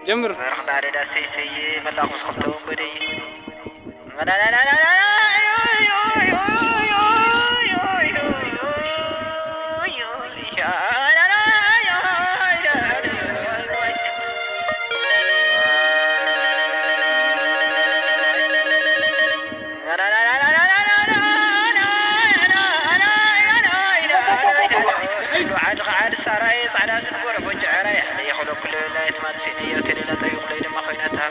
جمر رحنا على السيسي ملا خص خلطه بدي لا لا لا لا عاد سراي صعدا سنبور فوج عرايح ياخذوا كل لا يتمارسين يوتري لا تيقول لي ما خينتها